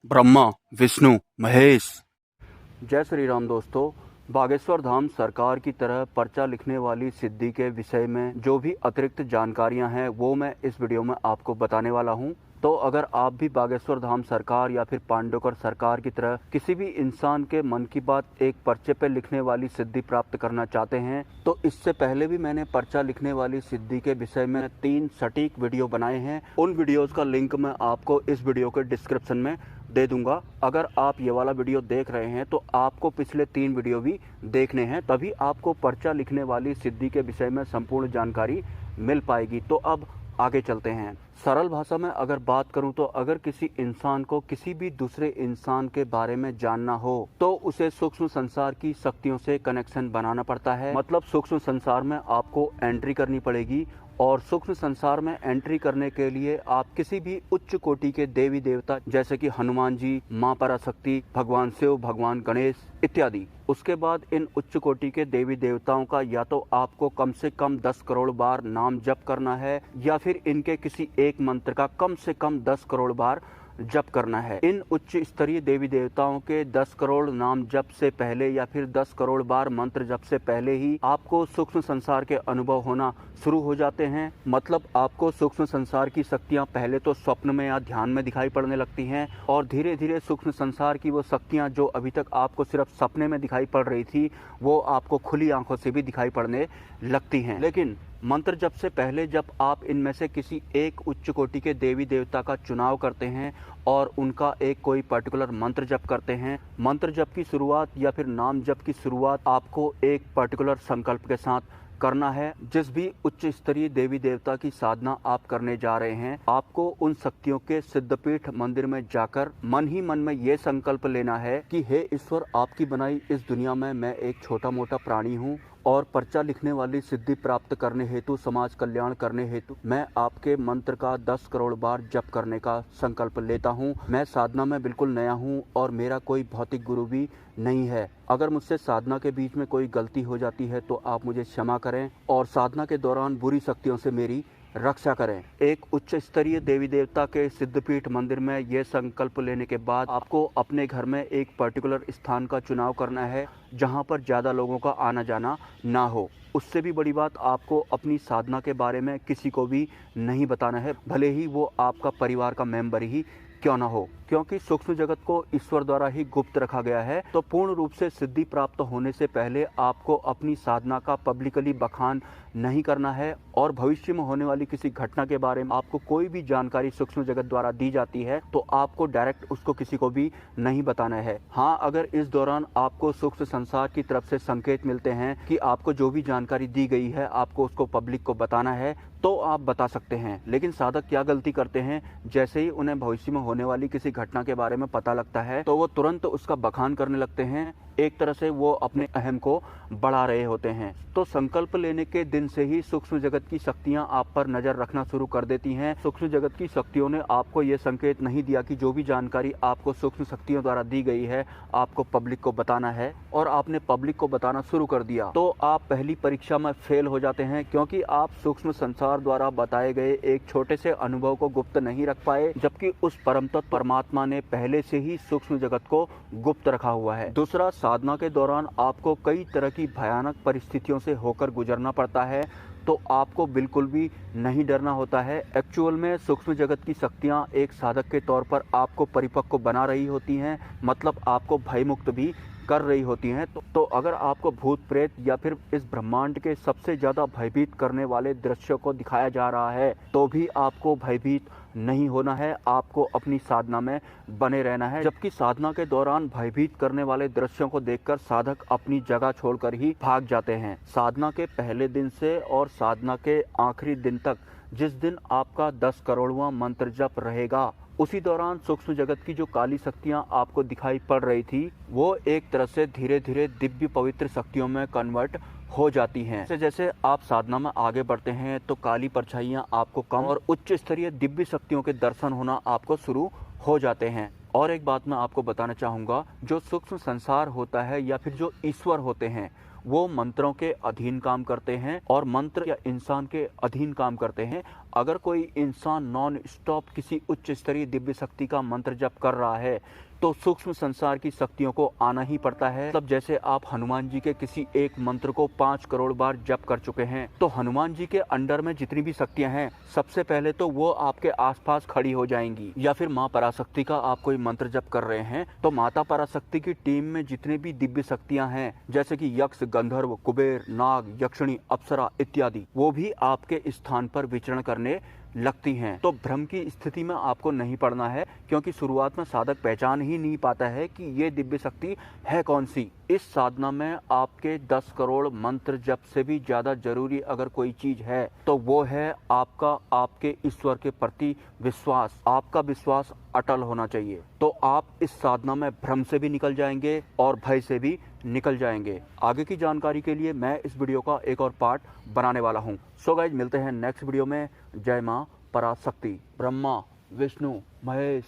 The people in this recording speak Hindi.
ब्रह्मा, विष्णु, महेश। जय श्री राम दोस्तों। बागेश्वर धाम सरकार की तरह पर्चा लिखने वाली सिद्धि के विषय में जो भी अतिरिक्त जानकारियां हैं वो मैं इस वीडियो में आपको बताने वाला हूं। तो अगर आप भी बागेश्वर धाम सरकार या फिर पांडवकर सरकार की तरह किसी भी इंसान के मन की बात एक पर्चे पे लिखने वाली सिद्धि प्राप्त करना चाहते हैं, तो इससे पहले भी मैंने पर्चा लिखने वाली सिद्धि के विषय में 3 सटीक वीडियो बनाए हैं। उन वीडियोस का लिंक मैं आपको इस वीडियो के डिस्क्रिप्शन में दे दूंगा। अगर आप ये वाला वीडियो देख रहे हैं तो आपको पिछले 3 वीडियो भी देखने हैं, तभी आपको पर्चा लिखने वाली सिद्धि के विषय में संपूर्ण जानकारी मिल पाएगी। तो अब आगे चलते हैं। सरल भाषा में अगर बात करूं तो अगर किसी इंसान को किसी भी दूसरे इंसान के बारे में जानना हो तो उसे सूक्ष्म संसार की शक्तियों से कनेक्शन बनाना पड़ता है। मतलब सूक्ष्म संसार में आपको एंट्री करनी पड़ेगी, और सूक्ष्म संसार में एंट्री करने के लिए आप किसी भी उच्च कोटि के देवी देवता जैसे कि हनुमान जी, माँ पराशक्ति, भगवान शिव, भगवान गणेश इत्यादि, उसके बाद इन उच्च कोटि के देवी देवताओं का या तो आपको कम से कम 10 करोड़ बार नाम जप करना है, या फिर इनके किसी एक मंत्र का कम से कम 10 करोड़ बार जप करना है। इन उच्च स्तरीय देवी देवताओं के 10 करोड़ नाम जप से पहले या फिर 10 करोड़ बार मंत्र जप से पहले ही आपको सूक्ष्म संसार के अनुभव होना शुरू हो जाते हैं। मतलब आपको सूक्ष्म संसार की शक्तियां पहले तो स्वप्न में या ध्यान में दिखाई पड़ने लगती हैं, और धीरे धीरे सूक्ष्म संसार की वो शक्तियां जो अभी तक आपको सिर्फ सपने में दिखाई पड़ रही थी वो आपको खुली आंखों से भी दिखाई पड़ने लगती हैं। लेकिन मंत्र जप से पहले जब आप इनमें से किसी एक उच्च कोटि के देवी देवता का चुनाव करते हैं और उनका एक कोई पर्टिकुलर मंत्र जप करते हैं, मंत्र जप की शुरुआत या फिर नाम जप की शुरुआत आपको एक पर्टिकुलर संकल्प के साथ करना है। जिस भी उच्च स्तरीय देवी देवता की साधना आप करने जा रहे हैं, आपको उन शक्तियों के सिद्धपीठ मंदिर में जाकर मन ही मन में ये संकल्प लेना है कि हे ईश्वर, आपकी बनाई इस दुनिया में मैं एक छोटा मोटा प्राणी हूँ, और पर्चा लिखने वाली सिद्धि प्राप्त करने हेतु, समाज कल्याण करने हेतु मैं आपके मंत्र का 10 करोड़ बार जप करने का संकल्प लेता हूँ। मैं साधना में बिल्कुल नया हूँ और मेरा कोई भौतिक गुरु भी नहीं है। अगर मुझसे साधना के बीच में कोई गलती हो जाती है तो आप मुझे क्षमा करें, और साधना के दौरान बुरी शक्तियों से मेरी रक्षा करें। एक उच्च स्तरीय देवी देवता के सिद्धपीठ मंदिर में यह संकल्प लेने के बाद आपको अपने घर में एक पर्टिकुलर स्थान का चुनाव करना है जहां पर ज़्यादा लोगों का आना जाना ना हो। उससे भी बड़ी बात, आपको अपनी साधना के बारे में किसी को भी नहीं बताना है, भले ही वो आपका परिवार का मेंबर ही क्यों ना हो, क्योंकि सूक्ष्म जगत को ईश्वर द्वारा ही गुप्त रखा गया है। तो पूर्ण रूप से सिद्धि प्राप्त होने से पहले आपको अपनी साधना का पब्लिकली बखान नहीं करना है, और भविष्य में होने वाली किसी घटना के बारे में आपको कोई भी जानकारी सूक्ष्म जगत द्वारा दी जाती है तो आपको डायरेक्ट उसको किसी को भी नहीं बताना है। हाँ, अगर इस दौरान आपको सूक्ष्म संसार की तरफ से संकेत मिलते हैं कि आपको जो भी जानकारी दी गई है आपको उसको पब्लिक को बताना है, तो आप बता सकते हैं। लेकिन साधक क्या गलती करते हैं, जैसे ही उन्हें भविष्य में होने वाली किसी घटना के बारे में पता लगता है तो वो तुरंत उसका बखान करने लगते हैं। एक तरह से वो अपने अहम को बढ़ा रहे होते हैं। तो संकल्प लेने के दिन से ही सूक्ष्म जगत की शक्तियां आप पर नजर रखना शुरू कर देती हैं। सूक्ष्म जगत की शक्तियों ने आपको ये संकेत नहीं दिया कि जो भी जानकारी आपको सूक्ष्म शक्तियों द्वारा दी गई है आपको पब्लिक को बताना है, और आपने पब्लिक को बताना शुरू कर दिया तो आप पहली परीक्षा में फेल हो जाते हैं, क्योंकि आप सूक्ष्म संसार द्वारा बताए गए एक छोटे से अनुभव को गुप्त नहीं रख पाए, जबकि उस परम तत्व परमात्मा ने पहले से ही सूक्ष्म जगत को गुप्त रखा हुआ है। दूसरा, साधना के दौरान आपको कई तरह की भयानक परिस्थितियों से होकर गुजरना पड़ता है, तो आपको बिल्कुल भी नहीं डरना होता है। एक्चुअल में सूक्ष्म जगत की शक्तियां एक साधक के तौर पर आपको परिपक्व बना रही होती हैं, मतलब आपको भयमुक्त भी कर रही होती हैं। तो अगर आपको भूत प्रेत या फिर इस ब्रह्मांड के सबसे ज़्यादा भयभीत करने वाले दृश्यों को दिखाया जा रहा है तो भी आपको भयभीत नहीं होना है, आपको अपनी साधना में बने रहना है। जबकि साधना के दौरान भयभीत करने वाले दृश्यों को देखकर साधक अपनी जगह छोड़कर ही भाग जाते हैं। साधना के पहले दिन से और साधना के आखिरी दिन तक, जिस दिन आपका 10 करोड़वां मंत्र जप रहेगा, उसी दौरान सूक्ष्म जगत की जो काली शक्तियां आपको दिखाई पड़ रही थी वो एक तरह से धीरे धीरे दिव्य पवित्र शक्तियों में कन्वर्ट हो जाती हैं। जैसे जैसे आप साधना में आगे बढ़ते हैं तो काली परछाइयां आपको कम और उच्च स्तरीय दिव्य शक्तियों के दर्शन होना आपको शुरू हो जाते हैं। और एक बात मैं आपको बताना चाहूँगा, जो सूक्ष्म संसार होता है या फिर जो ईश्वर होते हैं वो मंत्रों के अधीन काम करते हैं और मंत्र या इंसान के अधीन काम करते हैं। अगर कोई इंसान नॉन स्टॉप किसी उच्च स्तरीय दिव्य शक्ति का मंत्र जप कर रहा है तो सूक्ष्म संसार की शक्तियों को आना ही पड़ता है। मतलब जैसे आप हनुमान जी के किसी एक मंत्र को 5 करोड़ बार जप कर चुके हैं तो हनुमान जी के अंडर में जितनी भी शक्तियां हैं सबसे पहले तो वो आपके आसपास खड़ी हो जाएंगी। या फिर माँ पराशक्ति का आप कोई मंत्र जप कर रहे हैं तो माता पराशक्ति की टीम में जितने भी दिव्य शक्तियां हैं जैसे कि यक्ष, गंधर्व, कुबेर, नाग, यक्षिणी, अप्सरा इत्यादि वो भी आपके स्थान पर विचरण करने लगती हैं। तो भ्रम की स्थिति में आपको नहीं पड़ना है क्योंकि शुरुआत में साधक पहचान ही नहीं पाता है कि ये दिव्य शक्ति है कौन सी। इस साधना में आपके 10 करोड़ मंत्र जप से भी ज्यादा जरूरी अगर कोई चीज है तो वो है आपका आपके ईश्वर के प्रति विश्वास। आपका विश्वास अटल होना चाहिए तो आप इस साधना में भ्रम से भी निकल जाएंगे और भय से भी निकल जाएंगे। आगे की जानकारी के लिए मैं इस वीडियो का एक और पार्ट बनाने वाला हूँ। सो गाइज मिलते हैं नेक्स्ट वीडियो में। जय माँ पराशक्ति। ब्रह्मा, विष्णु, महेश।